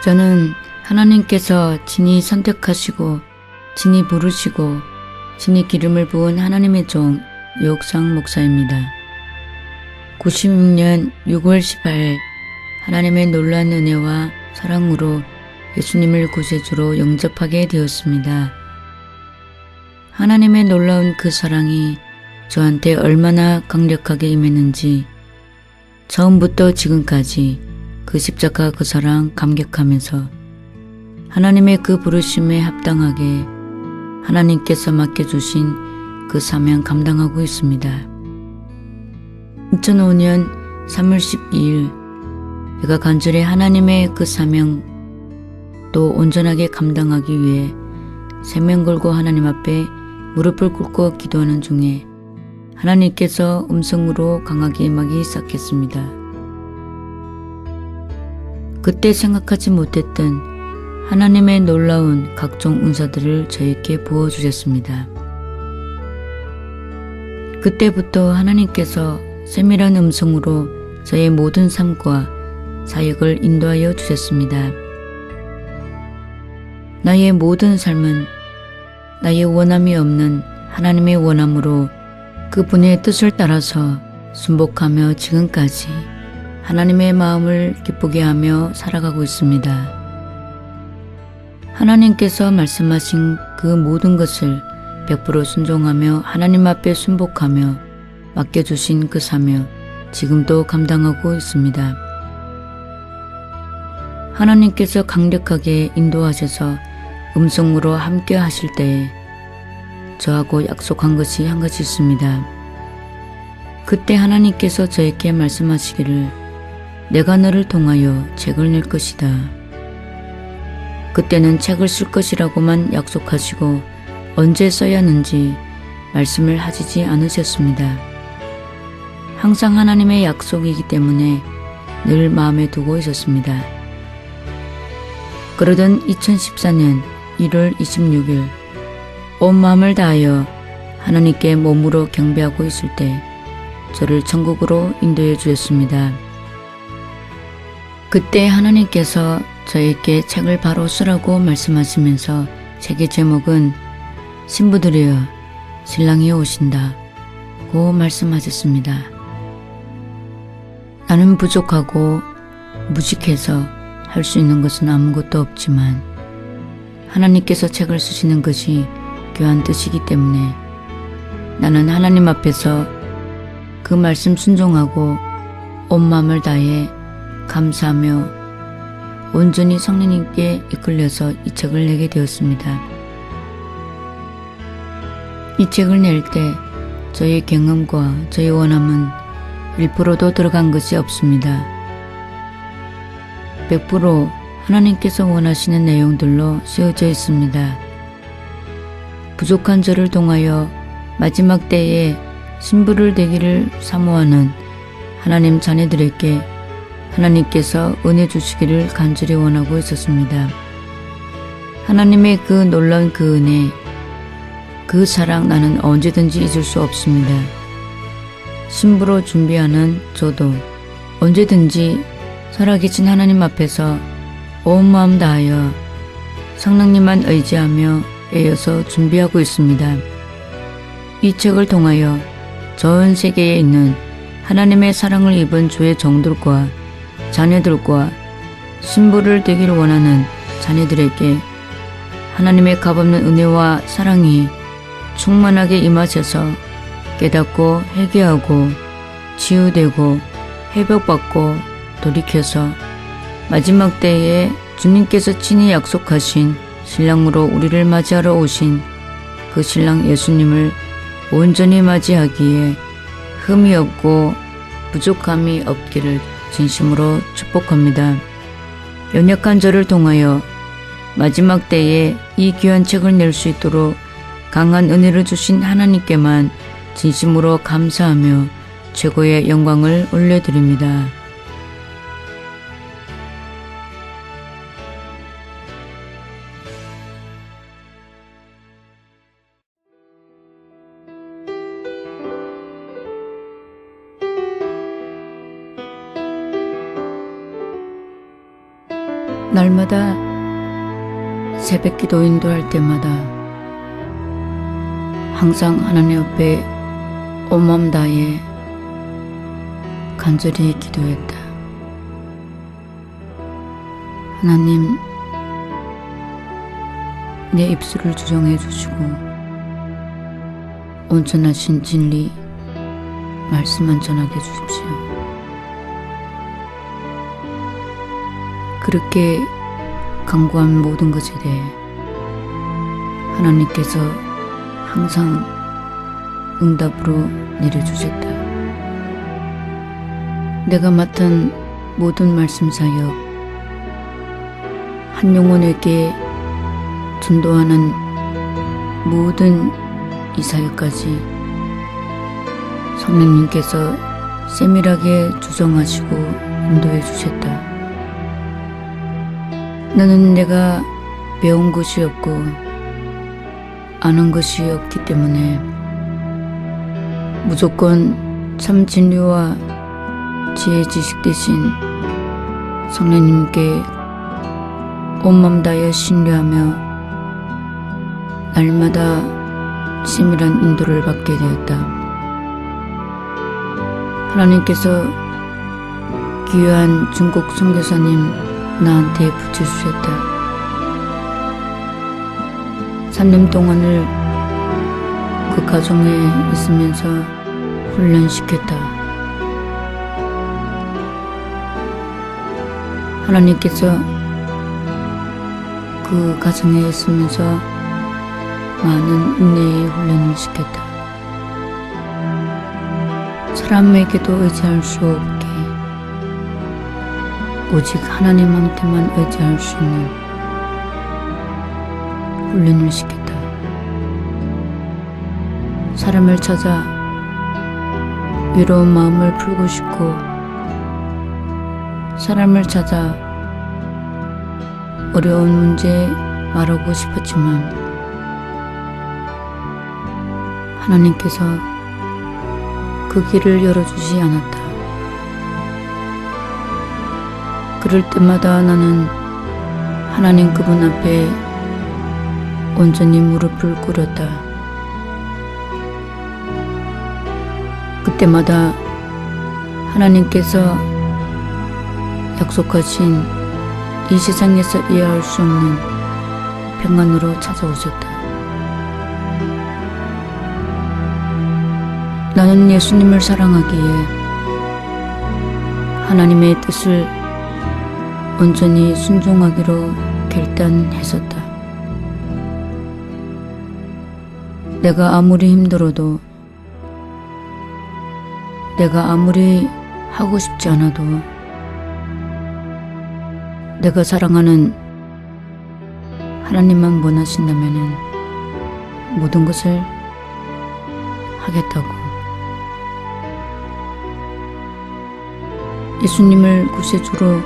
저는 하나님께서 친히 선택하시고 친히 부르시고 친히 기름을 부은 하나님의 종 유옥상 목사입니다. 96년 6월 18일 하나님의 놀라운 은혜와 사랑으로 예수님을 구세주로 영접하게 되었습니다. 하나님의 놀라운 그 사랑이 저한테 얼마나 강력하게 임했는지 처음부터 지금까지 그 십자가 그 사랑 감격하면서 하나님의 그 부르심에 합당하게 하나님께서 맡겨주신 그 사명 감당하고 있습니다. 2005년 3월 12일 제가 간절히 하나님의 그 사명 또 온전하게 감당하기 위해 생명 걸고 하나님 앞에 무릎을 꿇고 기도하는 중에 하나님께서 음성으로 강하게 임하기 시작했습니다. 그때 생각하지 못했던 하나님의 놀라운 각종 은사들을 저에게 부어주셨습니다. 그때부터 하나님께서 세밀한 음성으로 저의 모든 삶과 사역을 인도하여 주셨습니다. 나의 모든 삶은 나의 원함이 없는 하나님의 원함으로 그분의 뜻을 따라서 순복하며 지금까지 하나님의 마음을 기쁘게 하며 살아가고 있습니다. 하나님께서 말씀하신 그 모든 것을 100% 순종하며 하나님 앞에 순복하며 맡겨주신 그 사명 지금도 감당하고 있습니다. 하나님께서 강력하게 인도하셔서 음성으로 함께 하실 때에 저하고 약속한 것이 한 가지 있습니다. 그때 하나님께서 저에게 말씀하시기를 내가 너를 통하여 책을 낼 것이다. 그때는 책을 쓸 것이라고만 약속하시고 언제 써야 하는지 말씀을 하시지 않으셨습니다. 항상 하나님의 약속이기 때문에 늘 마음에 두고 있었습니다. 그러던 2014년 1월 26일 온 마음을 다하여 하나님께 몸으로 경배하고 있을 때 저를 천국으로 인도해 주셨습니다. 그때 하나님께서 저에게 책을 바로 쓰라고 말씀하시면서 책의 제목은 신부들이여 신랑이 오신다고 말씀하셨습니다. 나는 부족하고 무식해서 할 수 있는 것은 아무것도 없지만 하나님께서 책을 쓰시는 것이 귀한 뜻이기 때문에 나는 하나님 앞에서 그 말씀 순종하고 온 마음을 다해 감사하며 온전히 성령님께 이끌려서 이 책을 내게 되었습니다. 이 책을 낼 때 저의 경험과 저의 원함은 1%도 들어간 것이 없습니다. 100% 하나님께서 원하시는 내용들로 쓰여져 있습니다. 부족한 저를 통하여 마지막 때에 신부를 되기를 사모하는 하나님 자녀들에게 하나님께서 은혜 주시기를 간절히 원하고 있었습니다. 하나님의 그 놀라운 그 은혜, 그 사랑 나는 언제든지 잊을 수 없습니다. 신부로 준비하는 저도 언제든지 살아계신 하나님 앞에서 온 마음 다하여 성령님만 의지하며 애여서 준비하고 있습니다. 이 책을 통하여 전 세계에 있는 하나님의 사랑을 입은 주의 종들과 자녀들과 신부를 되기를 원하는 자녀들에게 하나님의 값없는 은혜와 사랑이 충만하게 임하셔서 깨닫고 회개하고 치유되고 회복받고 돌이켜서 마지막 때에 주님께서 친히 약속하신 신랑으로 우리를 맞이하러 오신 그 신랑 예수님을 온전히 맞이하기에 흠이 없고 부족함이 없기를 진심으로 축복합니다. 연약한 저를 통하여 마지막 때에 이 귀한 책을 낼 수 있도록 강한 은혜를 주신 하나님께만 진심으로 감사하며 최고의 영광을 올려드립니다. 날마다 새벽 기도 인도할 때마다 항상 하나님 앞에 온 마음 다해 간절히 기도했다. 하나님, 내 입술을 주정해 주시고 온전하신 진리 말씀만 전하게 해주십시오. 그렇게 간구한 모든 것에 대해 하나님께서 항상 응답으로 내려주셨다. 내가 맡은 모든 말씀 사역, 한 영혼에게 전도하는 모든 이 사역까지 성령님께서 세밀하게 주정하시고 인도해 주셨다. 나는 내가 배운 것이 없고 아는 것이 없기 때문에 무조건 참 진리와 지혜 지식 대신 성령님께 온맘 다하여 신뢰하며 날마다 치밀한 인도를 받게 되었다. 하나님께서 귀한 중국 선교사님 나한테 붙여주셨다. 3년 동안을 그 가정에 있으면서 훈련시켰다. 하나님께서 그 가정에 있으면서 많은 인내의 훈련을 시켰다. 사람에게도 의지할 수 없게 오직 하나님한테만 의지할 수 있는 훈련을 시켰다. 사람을 찾아 외로운 마음을 풀고 싶고 사람을 찾아 어려운 문제 말하고 싶었지만 하나님께서 그 길을 열어주지 않았다. 그럴 때마다 나는 하나님 그분 앞에 온전히 무릎을 꿇었다. 그때마다 하나님께서 약속하신 이 세상에서 이해할 수 없는 평안으로 찾아오셨다. 나는 예수님을 사랑하기에 하나님의 뜻을 온전히 순종하기로 결단했었다. 내가 아무리 힘들어도, 내가 아무리 하고 싶지 않아도, 내가 사랑하는 하나님만 원하신다면 모든 것을 하겠다고. 예수님을 구세주로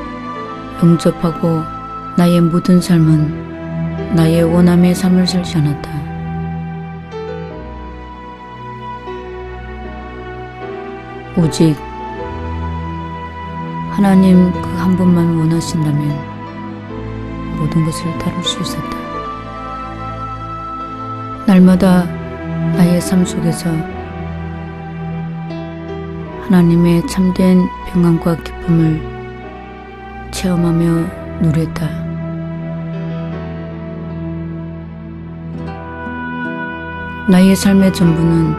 영접하고 나의 모든 삶은 나의 원함의 삶을 살지 않았다. 오직 하나님 그 한 분만 원하신다면 모든 것을 다룰 수 있었다. 날마다 나의 삶 속에서 하나님의 참된 평안과 기쁨을 체험하며 누렸다. 나의 삶의 전부는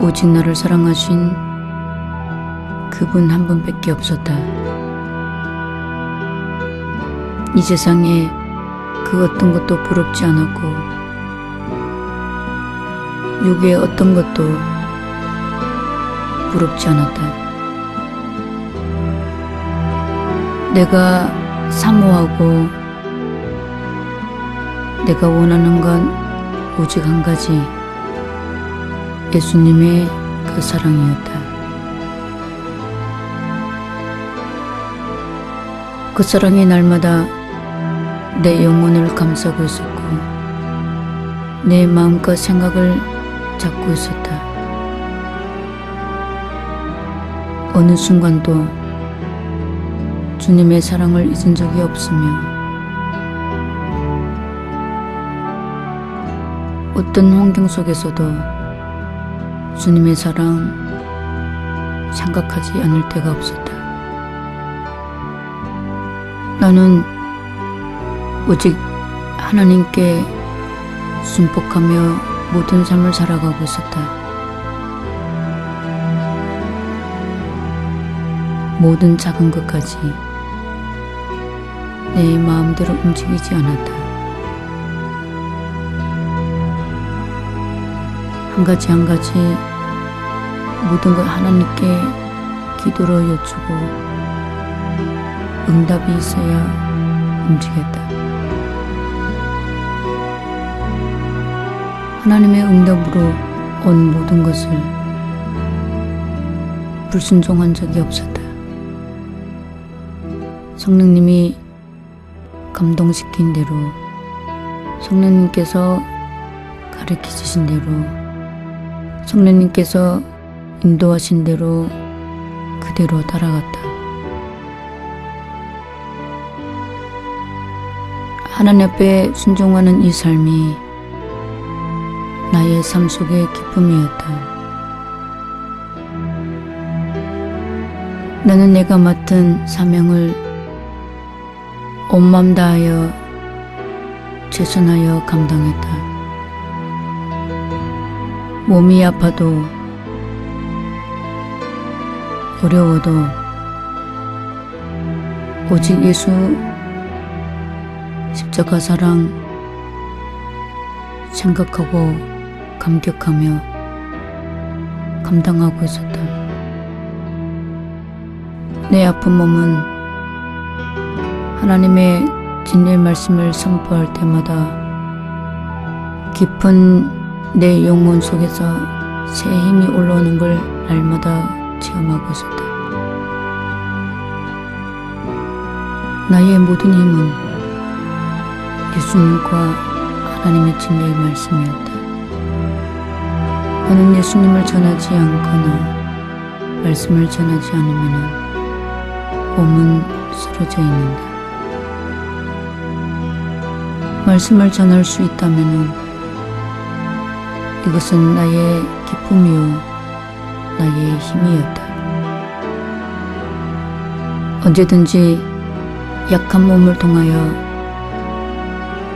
오직 나를 사랑하신 그분 한 분밖에 없었다. 이 세상에 그 어떤 것도 부럽지 않았고 육의 어떤 것도 부럽지 않았다. 내가 사모하고 내가 원하는 건 오직 한 가지, 예수님의 그 사랑이었다. 그 사랑이 날마다 내 영혼을 감싸고 있었고 내 마음과 생각을 잡고 있었다. 어느 순간도 주님의 사랑을 잊은 적이 없으며 어떤 환경 속에서도 주님의 사랑 생각하지 않을 때가 없었다. 나는 오직 하나님께 순복하며 모든 삶을 살아가고 있었다. 모든 작은 것까지 내 마음대로 움직이지 않았다. 한 가지 한 가지 모든 걸 하나님께 기도로 여쭈고 응답이 있어야 움직였다. 하나님의 응답으로 온 모든 것을 불순종한 적이 없었다. 성령님이 감동시킨 대로, 성령님께서 가르쳐 주신 대로, 성령님께서 인도하신 대로 그대로 따라갔다. 하나님 앞에 순종하는 이 삶이 나의 삶 속의 기쁨이었다. 나는 내가 맡은 사명을 온 마음 다하여 최선하여 감당했다. 몸이 아파도 어려워도 오직 예수 십자가 사랑 생각하고 감격하며 감당하고 있었다. 내 아픈 몸은 하나님의 진리의 말씀을 선포할 때마다 깊은 내 영혼 속에서 새 힘이 올라오는 걸 날마다 체험하고 있었다. 나의 모든 힘은 예수님과 하나님의 진리의 말씀이었다. 나는 예수님을 전하지 않거나 말씀을 전하지 않으면 몸은 쓰러져 있는다. 말씀을 전할 수 있다면 이것은 나의 기쁨이요 나의 힘이었다. 언제든지 약한 몸을 통하여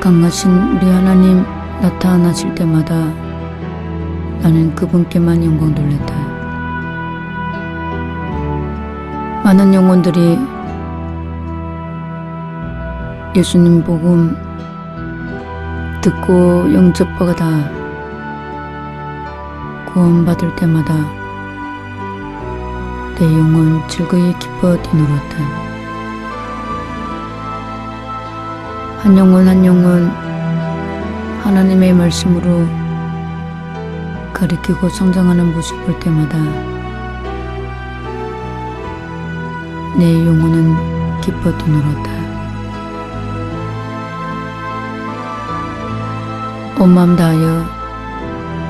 강하신 우리 하나님 나타나실 때마다 나는 그분께만 영광 돌렸다. 많은 영혼들이 예수님 복음 듣고 영접받아 구원받을 때마다 내 영혼 즐거이 기뻐 뛰놀았다. 한 영혼 한 영혼 하나님의 말씀으로 가르치고 성장하는 모습 볼 때마다 내 영혼은 기뻐 뛰놀았다. 온 마음 다하여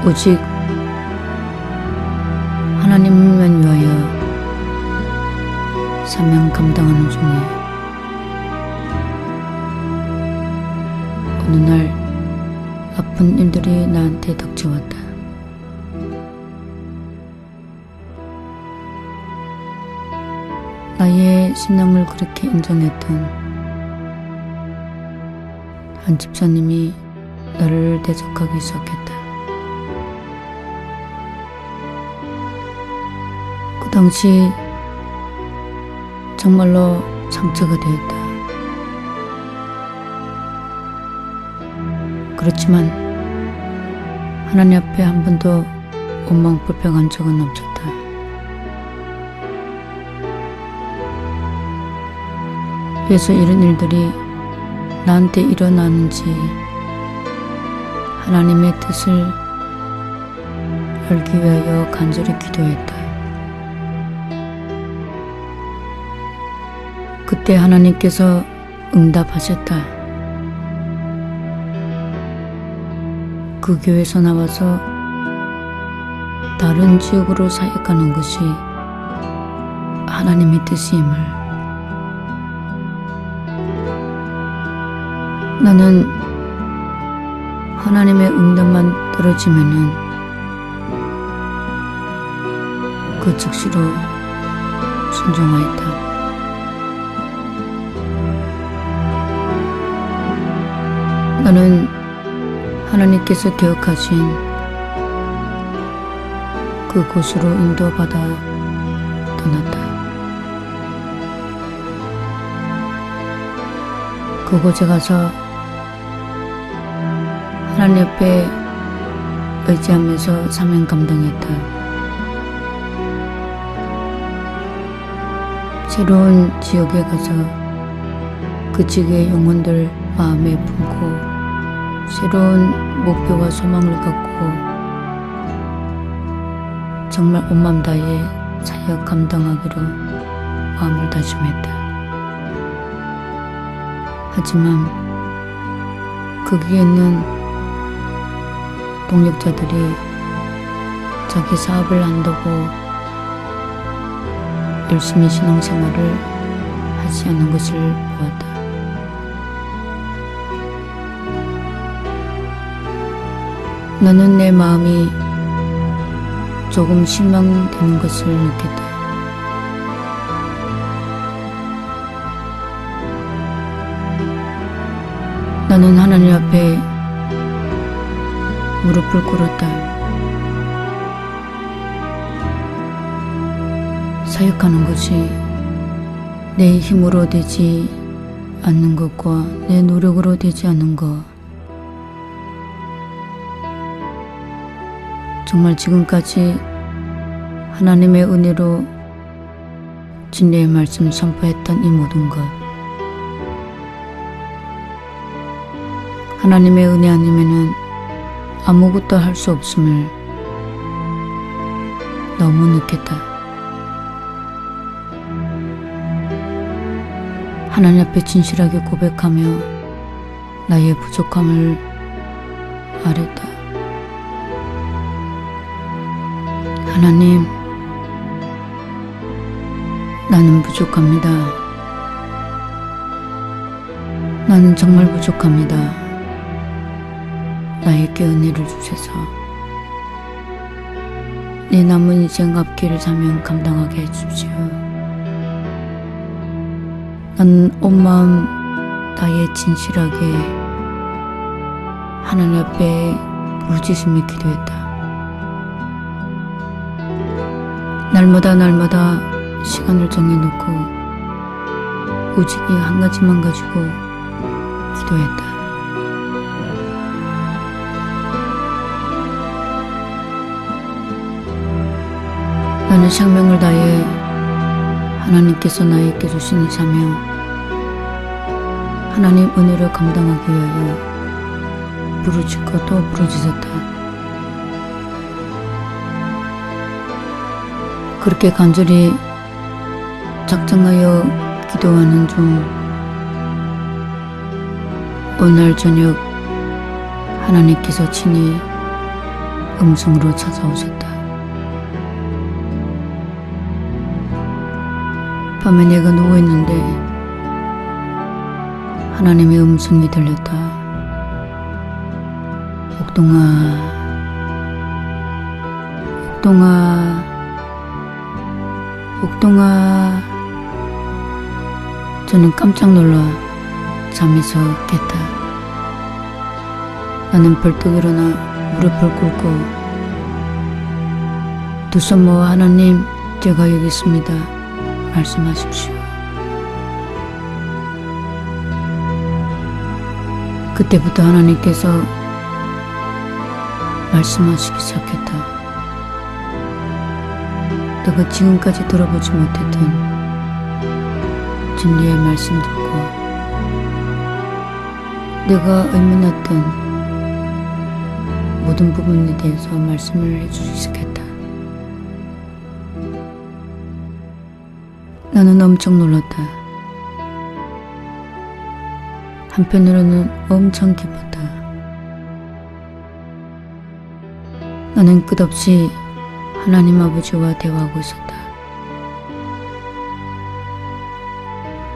오직 하나님만 위하여 사명 감당하는 중에 어느 날 아픈 일들이 나한테 닥쳐왔다. 나의 신앙을 그렇게 인정했던 한 집사님이 나를 대적하기 시작했다. 그 당시 정말로 상처가 되었다. 그렇지만 하나님 앞에 한 번도 원망 불평한 적은 없었다. 그래서 이런 일들이 나한테 일어나는지 하나님의 뜻을 알기 위하여 간절히 기도했다. 그때 하나님께서 응답하셨다. 그 교회에서 나와서 다른 지역으로 사역하는 것이 하나님의 뜻임을 나는 하나님의 응답만 떨어지면은 그 즉시로 순종하였다. 나는 하나님께서 계획하신 그곳으로 인도받아 떠났다. 그곳에 가서 하나님 앞에 의지하면서 사명 감당했다. 새로운 지역에 가서 그 지역의 영혼들 마음에 품고 새로운 목표와 소망을 갖고 정말 온 마음 다해 사역 감당하기로 마음을 다짐했다. 하지만 거기에 있는 동력자들이 자기 사업을 한다고 열심히 신앙생활을 하지 않는 것을 보았다. 나는 내 마음이 조금 실망되는 것을 느꼈다. 나는 하나님 앞에 무릎을 꿇었다. 사역하는 것이 내 힘으로 되지 않는 것과 내 노력으로 되지 않는 것, 정말 지금까지 하나님의 은혜로 진리의 말씀 선포했던 이 모든 것, 하나님의 은혜 아니면은 아무것도 할 수 없음을 너무 느꼈다. 하나님 앞에 진실하게 고백하며 나의 부족함을 아뢰다. 하나님, 나는 부족합니다. 나는 정말 부족합니다. 나에게 은혜를 주셔서 내 남은 인생 앞길을 사명 감당하게 해주십시오. 나는 온 마음 다해 진실하게 하나님 앞에 부르짖으며 기도했다. 날마다 시간을 정해놓고 오직 이 한 가지만 가지고 기도했다. 나는 생명을 다해 하나님께서 나에게 주시는 사명, 하나님 은혜를 감당하기 위하여 부르짖고 또 부르짖었다. 그렇게 간절히 작정하여 기도하는 중 오늘 저녁 하나님께서 친히 음성으로 찾아오셨다. 밤에 내가 누워있는데 하나님의 음성이 들렸다. 옥동아, 저는 깜짝 놀라 잠에서 깼다. 나는 벌떡 일어나 무릎을 꿇고 두 손 모아 하나님, 제가 여기 있습니다. 말씀하십시오. 그때부터 하나님께서 말씀하시기 시작했다. 내가 지금까지 들어보지 못했던 진리의 말씀 듣고 내가 의문했던 모든 부분에 대해서 말씀을 해주기 시작했다. 나는 엄청 놀랐다. 한편으로는 엄청 기뻤다. 나는 끝없이 하나님 아버지와 대화하고 있었다.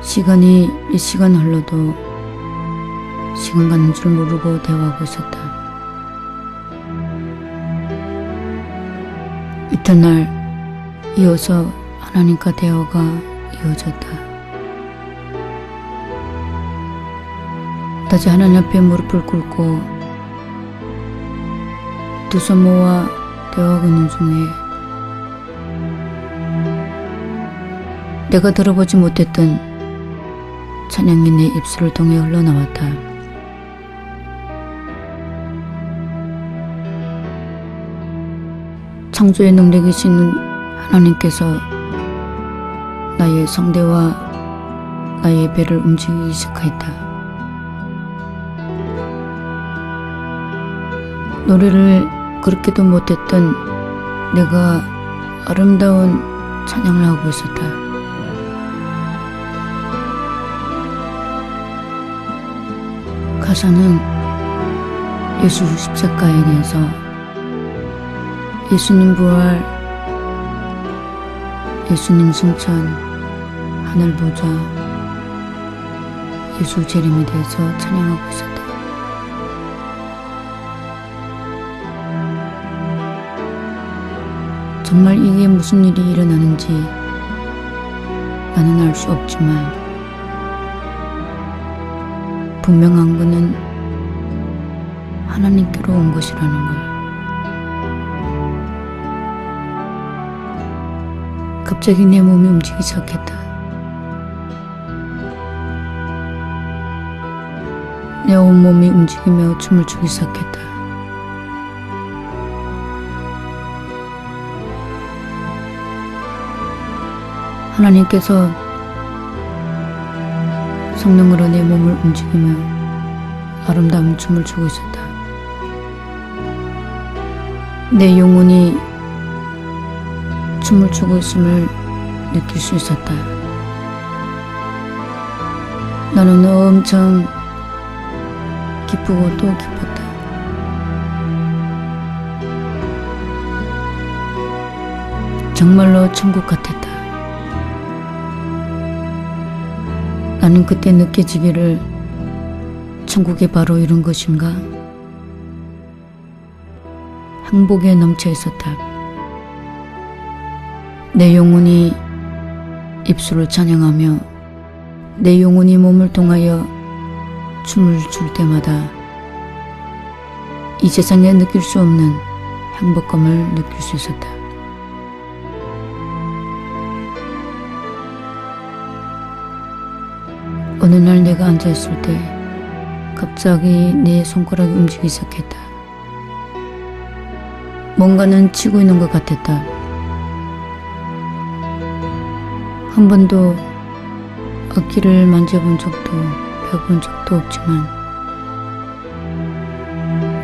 시간이 몇 시간 흘러도 시간 가는 줄 모르고 대화하고 있었다. 이튿날 이어서 하나님과 대화가 이어졌다. 다시 하나님 앞에 무릎을 꿇고 두 손 모아 대화하고 있는 중에 내가 들어보지 못했던 찬양이 내 입술을 통해 흘러나왔다. 창조의 능력이신 하나님께서 나의 성대와 나의 배를 움직이기 시작했다. 노래를 그렇게도 못했던 내가 아름다운 찬양을 하고 있었다. 가사는 예수 십자가에 대해서 예수님 부활, 예수님 승천, 하늘 보좌, 예수 재림에 대해서 찬양하고 있었다. 정말 이게 무슨 일이 일어나는지 나는 알 수 없지만 분명한 것은 하나님께로 온 것이라는 걸. 갑자기 내 몸이 움직이기 시작했다. 내 온몸이 움직이며 춤을 추기 시작했다. 하나님께서 성령으로 내 몸을 움직이며 아름다운 춤을 추고 있었다. 내 영혼이 춤을 추고 있음을 느낄 수 있었다. 나는 엄청 기쁘고 또 기뻤다. 정말로 천국 같았다. 나는 그때 느껴지기를 천국이 바로 이런 것인가? 행복에 넘쳐 있었다. 내 영혼이 입술을 찬양하며 내 영혼이 몸을 통하여 춤을 출 때마다 이 세상에 느낄 수 없는 행복감을 느낄 수 있었다. 어느 날 내가 앉아있을 때 갑자기 내 손가락이 움직이기 시작했다. 뭔가는 치고 있는 것 같았다. 한 번도 악기를 만져본 적도 배워본 적도 없지만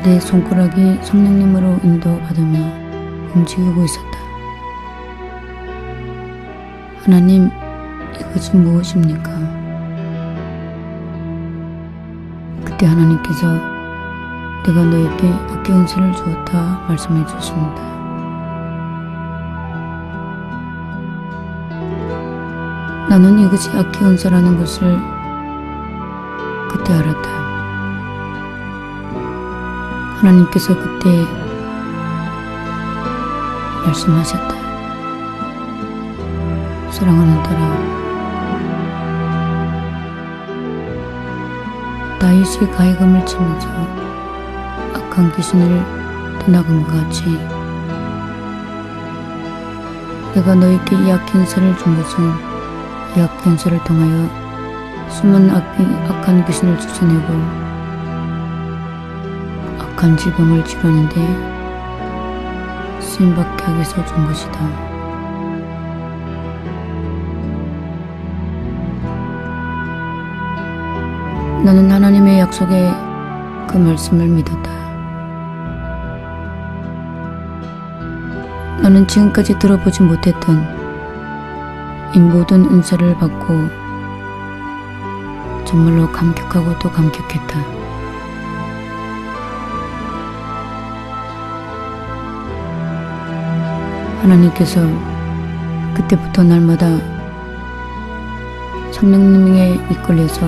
내 손가락이 성령님으로 인도받으며 움직이고 있었다. 하나님, 이것이 무엇입니까? 그때 하나님께서 내가 너에게 악기 은사를 주었다 말씀해 주셨습니다. 나는 이것이 악기 은사라는 것을 그때 알았다. 하나님께서 그때 말씀하셨다. 사랑하는 딸아, 다윗이 가이금을 치면서 악한 귀신을 떠나간 것 같이 내가 너에게 이 악기 은사를 준 것은 이 악기 은사를 통하여 숨은 악한 귀신을 쫓아내고 악한 질병을 치료하는데 쓰임받게 하기 위해서 준 것이다. 나는 하나님의 약속에 그 말씀을 믿었다. 나는 지금까지 들어보지 못했던 이 모든 은사를 받고 정말로 감격하고 또 감격했다. 하나님께서 그때부터 날마다 성령님에 이끌려서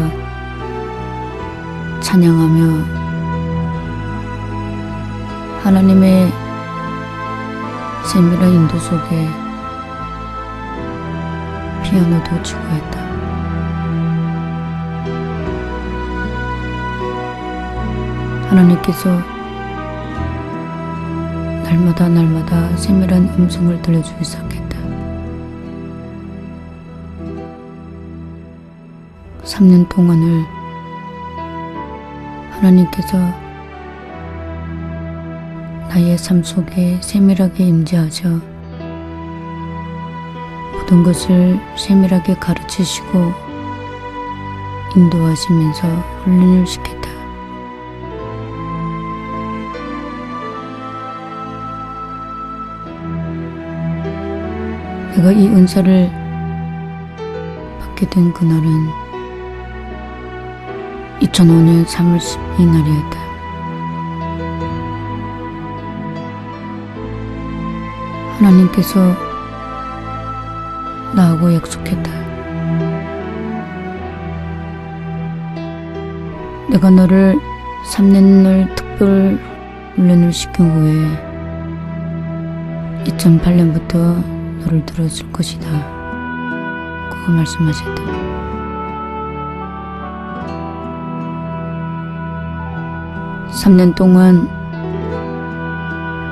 찬양하며 하나님의 세밀한 인도 속에 피아노도 치고 했다. 하나님께서 날마다 세밀한 음성을 들려주기 시작했다. 3년 동안을 하나님께서 나의 삶 속에 세밀하게 임재하셔 모든 것을 세밀하게 가르치시고 인도하시면서 훈련을 시켰다. 내가 이 은사를 받게 된 그날은 2005년 3월 12일 날이었다. 하나님께서 나하고 약속했다. 내가 너를 3년을 특별 훈련을 시킨 후에 2008년부터 너를 들어줄 것이다. 고 말씀하셨다. (3년) 동안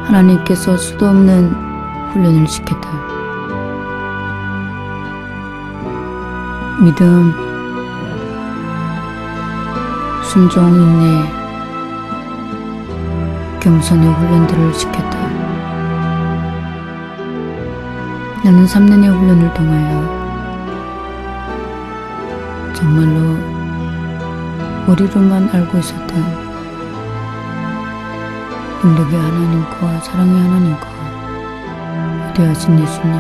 하나님께서 수도 없는 훈련을 시켰다. 믿음, 순종, 인내, 겸손의 훈련들을 시켰다. 나는 3년의 훈련을 통하여 정말로 머리로만 알고 있었던 능력의 하나님과 사랑의 하나님과 위대하신 예수님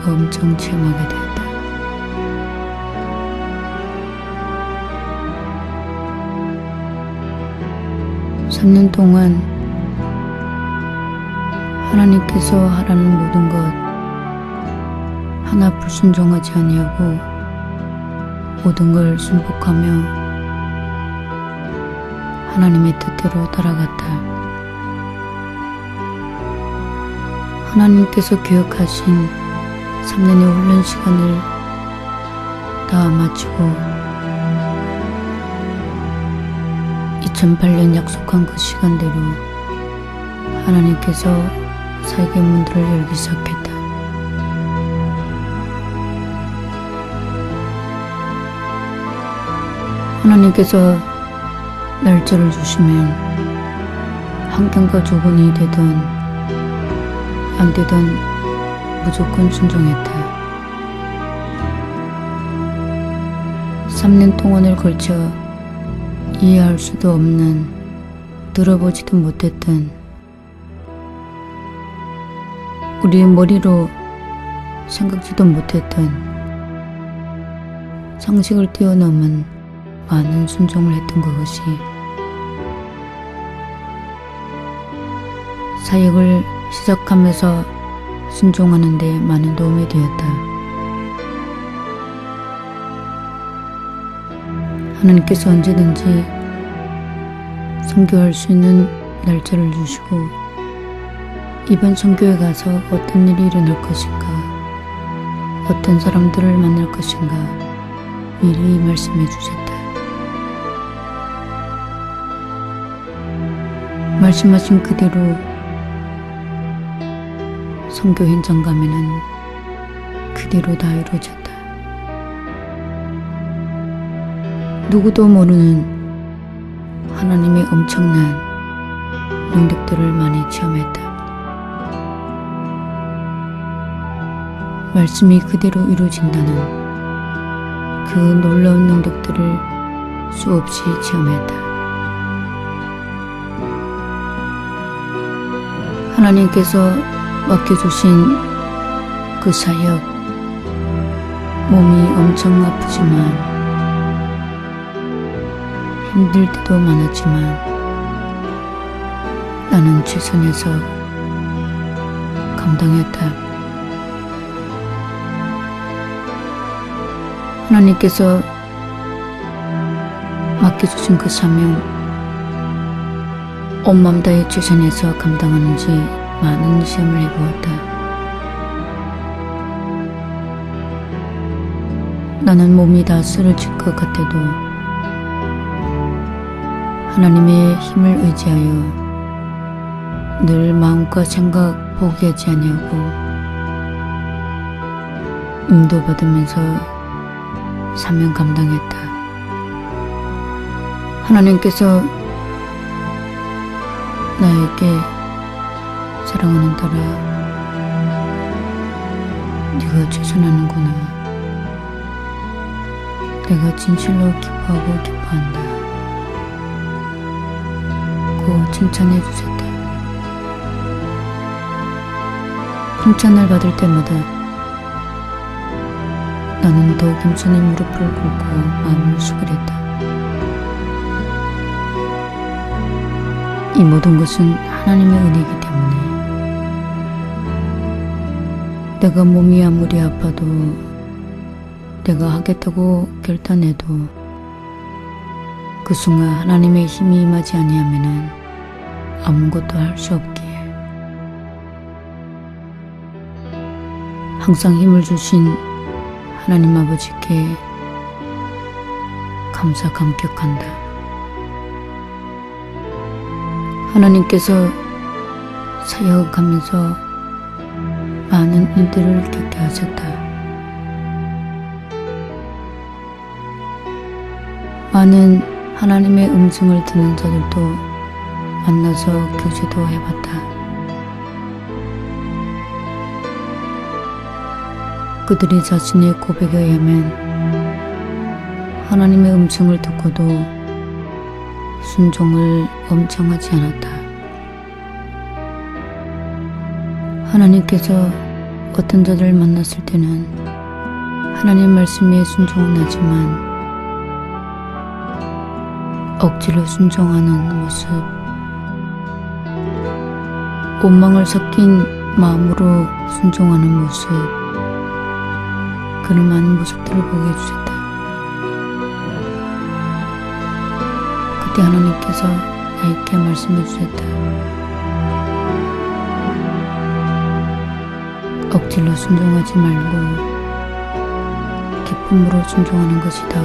엄청 체험하게 되었다. (3년) 동안 하나님께서 하라는 모든 것 하나 불순종하지 아니하고 모든 걸 순복하며 하나님의 뜻대로 따라갔다. 하나님께서 계획하신 3년의 훈련 시간을 다 마치고 2008년 약속한 그 시간대로 하나님께서 사역의 문들을 열기 시작했다. 하나님께서 날짜를 주시면 환경과 조건이 되든 안 되든 무조건 순종했다. 3년 동안을 걸쳐 이해할 수도 없는, 들어보지도 못했던, 우리의 머리로 생각지도 못했던 상식을 뛰어넘은 많은 순종을 했던 그것이 사역을 시작하면서 순종하는 데 많은 도움이 되었다. 하나님께서 언제든지 선교할 수 있는 날짜를 주시고 이번 선교에 가서 어떤 일이 일어날 것인가, 어떤 사람들을 만날 것인가 미리 말씀해 주셨다. 말씀하신 그대로 선교 현장 가면은 그대로 다 이루어졌다. 누구도 모르는 하나님의 엄청난 능력들을 많이 체험했다. 말씀이 그대로 이루어진다는 그 놀라운 능력들을 수없이 체험했다. 하나님께서 맡겨주신 그 사역, 몸이 엄청 아프지만 힘들 때도 많았지만 나는 최선에서 감당했다. 하나님께서 맡겨주신 그 사명, 온 맘 다해 최선에서 감당하는지 많은 시험을 해보았다. 나는 몸이 다 쓰러질 것 같아도 하나님의 힘을 의지하여 늘 마음과 생각 포기하지 아니하고 인도받으면서 사명 감당했다. 하나님께서 나에게 사랑하는 딸아, 네가 최선하는구나. 내가 진실로 기뻐하고 기뻐한다. 고 칭찬해 주셨다. 칭찬을 받을 때마다 나는 더욱 겸손히 무릎을 꿇고 마음을 수그렸다. 이 모든 것은 하나님의 은혜이기 때문에 내가 몸이 아무리 아파도 내가 하겠다고 결단해도 그 순간 하나님의 힘이 임하지 아니하면은 아무것도 할 수 없기에 항상 힘을 주신 하나님 아버지께 감사감격한다. 하나님께서 사역하면서 많은 일들을 겪게 하셨다. 많은 하나님의 음성을 듣는 자들도 만나서 교제도 해봤다. 그들이 자신의 고백에 의하면 하나님의 음성을 듣고도 순종을 엄청 하지 않았다. 하나님께서 어떤 자들을 만났을 때는 하나님 말씀에 순종은 하지만 억지로 순종하는 모습, 원망을 섞인 마음으로 순종하는 모습, 그런 많은 모습들을 보게 해주셨다. 그때 하나님께서 나에게 말씀해 주셨다. 억지로 순종하지 말고 기쁨으로 순종하는 것이다.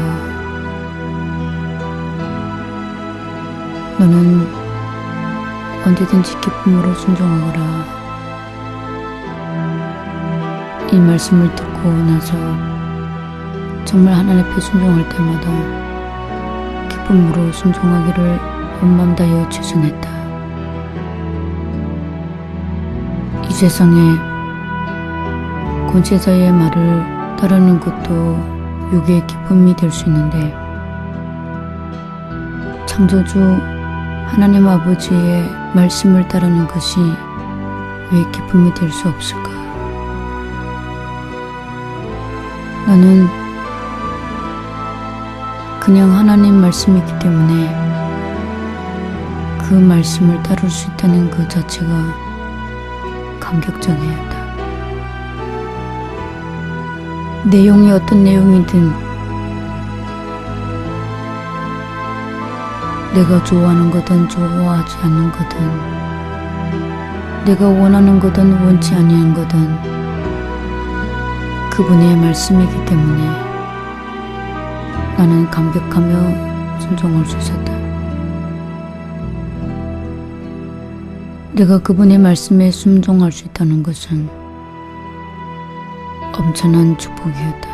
너는 언제든지 기쁨으로 순종하거라. 이 말씀을 듣고 나서 정말 하나님 앞에 순종할 때마다 기쁨으로 순종하기를 온 맘 다하여 최선했다. 이 세상에 권세자의 말을 따르는 것도 육의 기쁨이 될 수 있는데 창조주 하나님 아버지의 말씀을 따르는 것이 왜 기쁨이 될 수 없을까? 나는 그냥 하나님 말씀이기 때문에 그 말씀을 따를 수 있다는 그 자체가 감격적이었다. 내용이 어떤 내용이든 내가 좋아하는 거든 좋아하지 않는 거든 내가 원하는 거든 원치 아니한 거든 그분의 말씀이기 때문에 나는 감격하며 순종할 수 있었다. 내가 그분의 말씀에 순종할 수 있다는 것은 엄청난 축복이었다.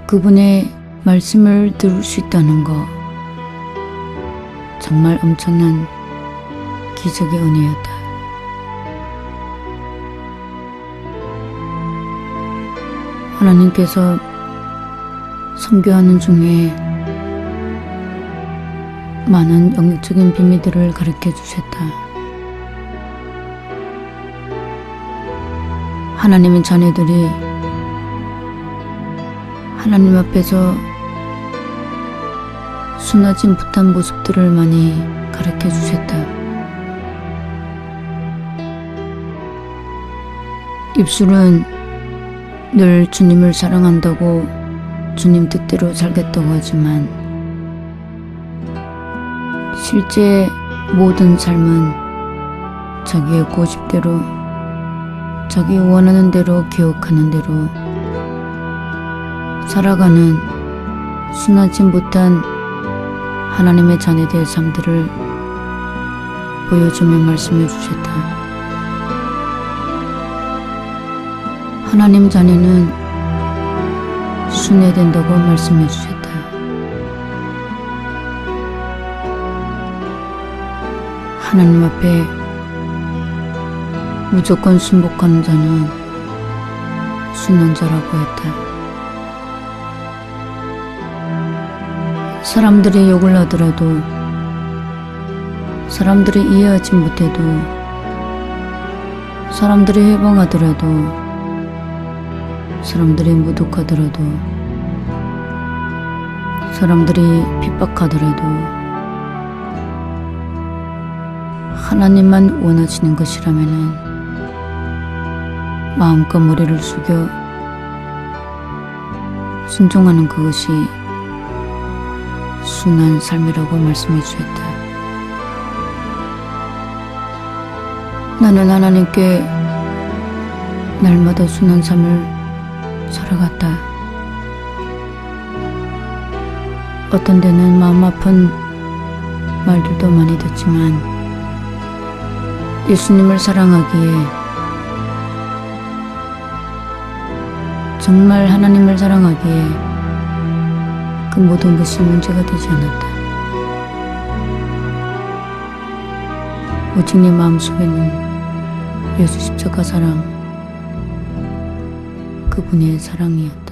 그분의 말씀을 들을 수 있다는 거 정말 엄청난 기적의 은혜였다. 하나님께서 선교하는 중에 많은 영역적인 비밀들을 가르쳐 주셨다. 하나님의 자녀들이 하나님 앞에서 순하진 못한 모습들을 많이 가르쳐 주셨다. 입술은 늘 주님을 사랑한다고 주님 뜻대로 살겠다고 하지만 실제 모든 삶은 자기의 고집대로, 자기 원하는 대로, 기억하는 대로 살아가는 순하지 못한 하나님의 자녀들의 삶들을 보여주며 말씀해 주셨다. 하나님 자녀는 순회된다고 말씀해 주셨다. 하나님 앞에 무조건 순복하는 자는 순한 자라고 했다. 사람들이 욕을 하더라도, 사람들이 이해하지 못해도, 사람들이 해방하더라도, 사람들이 모독하더라도, 사람들이 핍박하더라도 하나님만 원하시는 것이라면은 마음껏 머리를 숙여 순종하는 그것이 순한 삶이라고 말씀해 주셨다. 나는 하나님께 날마다 순한 삶을 살아갔다. 어떤 데는 마음 아픈 말들도 많이 듣지만 예수님을 사랑하기에, 정말 하나님을 사랑하기에 그 모든 것이 문제가 되지 않았다. 오직 내 마음속에는 예수 십자가 사랑, 그분의 사랑이었다.